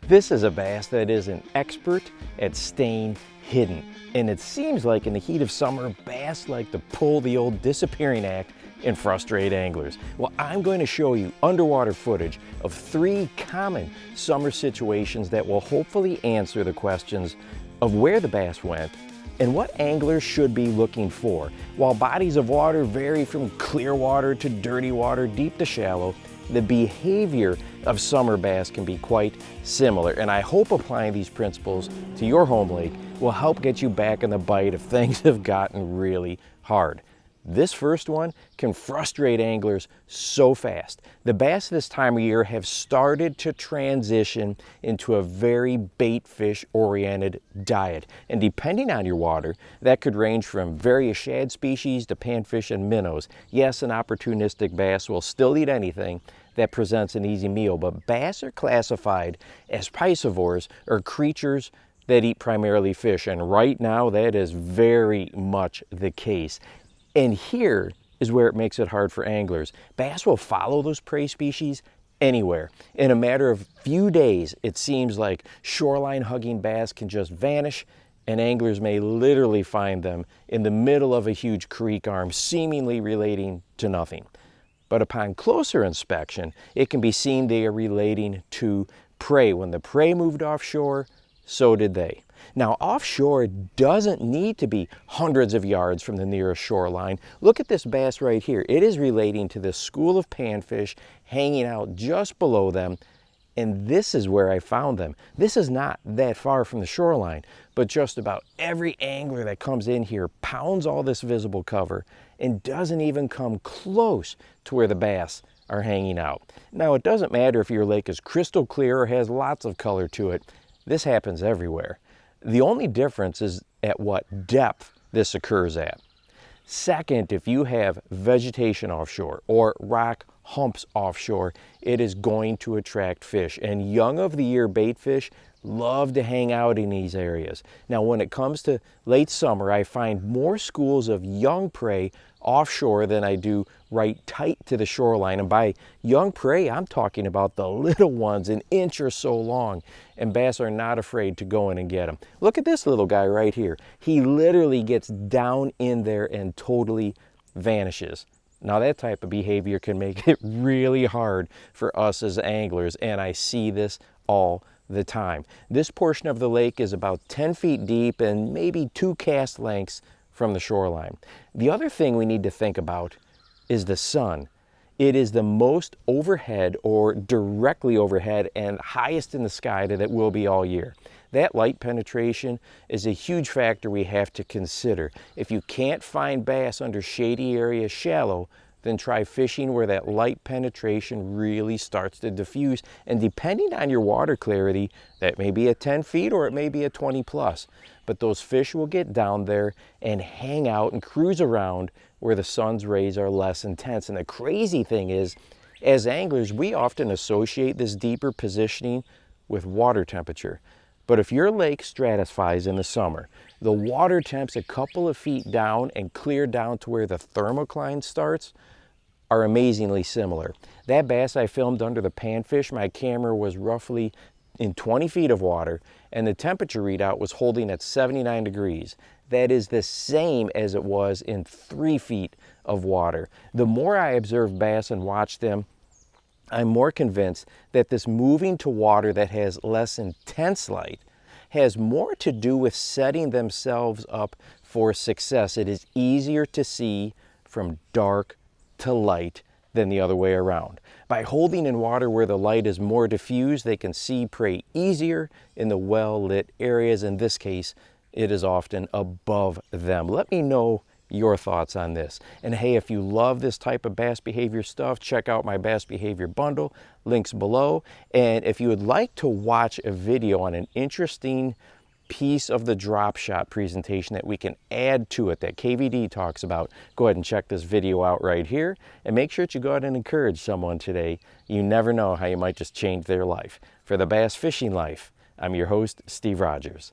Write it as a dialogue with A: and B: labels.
A: This is a bass that is an expert at staying hidden. And it seems like in the heat of summer, bass like to pull the old disappearing act and frustrate anglers. Well, I'm going to show you underwater footage of 3 common summer situations that will hopefully answer the questions of where the bass went and what anglers should be looking for. While bodies of water vary from clear water to dirty water, deep to shallow, the behavior of summer bass can be quite similar, and I hope applying these principles to your home lake will help get you back in the bite if things have gotten really hard. This first one can frustrate anglers so fast. The bass this time of year have started to transition into a very bait fish oriented diet. And depending on your water, that could range from various shad species to panfish and minnows. Yes, an opportunistic bass will still eat anything that presents an easy meal, but bass are classified as piscivores, or creatures that eat primarily fish. And right now that is very much the case. And here is where it makes it hard for anglers. Bass will follow those prey species anywhere. In a matter of few days, it seems like shoreline hugging bass can just vanish, and anglers may literally find them in the middle of a huge creek arm, seemingly relating to nothing. But upon closer inspection, it can be seen they are relating to prey. When the prey moved offshore, so did they. Now, offshore doesn't need to be hundreds of yards from the nearest shoreline. Look at this bass right here. It is relating to this school of panfish hanging out just below them, and this is where I found them. This is not that far from the shoreline, but just about every angler that comes in here pounds all this visible cover and doesn't even come close to where the bass are hanging out. Now, it doesn't matter if your lake is crystal clear or has lots of color to it. This happens everywhere. The only difference is at what depth this occurs at. Second, if you have vegetation offshore or rock humps offshore, it is going to attract fish. And young of the year bait fish love to hang out in these areas. Now, when it comes to late summer, I find more schools of young prey offshore than I do right tight to the shoreline. And by young prey, I'm talking about the little ones, an inch or so long. And bass are not afraid to go in and get them. Look at this little guy right here. He literally gets down in there and totally vanishes. Now, that type of behavior can make it really hard for us as anglers, and I see this all the time. This portion of the lake is about 10 feet deep and maybe 2 cast lengths from the shoreline. The other thing we need to think about is the sun. It is the most overhead or directly overhead and highest in the sky that it will be all year. That light penetration is a huge factor we have to consider. If you can't find bass under shady areas shallow, then try fishing where that light penetration really starts to diffuse. And depending on your water clarity, that may be at 10 feet or it may be at 20 plus. But those fish will get down there and hang out and cruise around where the sun's rays are less intense. And the crazy thing is, as anglers, we often associate this deeper positioning with water temperature. But if your lake stratifies in the summer, the water temp's a couple of feet down and clear down to where the thermocline starts, are amazingly similar. That bass I filmed under the panfish, my camera was roughly in 20 feet of water, and the temperature readout was holding at 79 degrees. That is the same as it was in 3 feet of water. The more I observe bass and watch them, I'm more convinced that this moving to water that has less intense light has more to do with setting themselves up for success. It is easier to see from dark to light than the other way around. By holding in water where the light is more diffused, they can see prey easier in the well-lit areas. In this case, it is often above them. Let me know your thoughts on this. And hey, if you love this type of bass behavior stuff, check out my bass behavior bundle, links below. And if you would like to watch a video on an interesting piece of the drop shot presentation that we can add to it that KVD talks about, go ahead and check this video out right here, and make sure that you go ahead and encourage someone today. You never know how you might just change their life. For the Bass Fishing Life, I'm your host, Steve Rogers.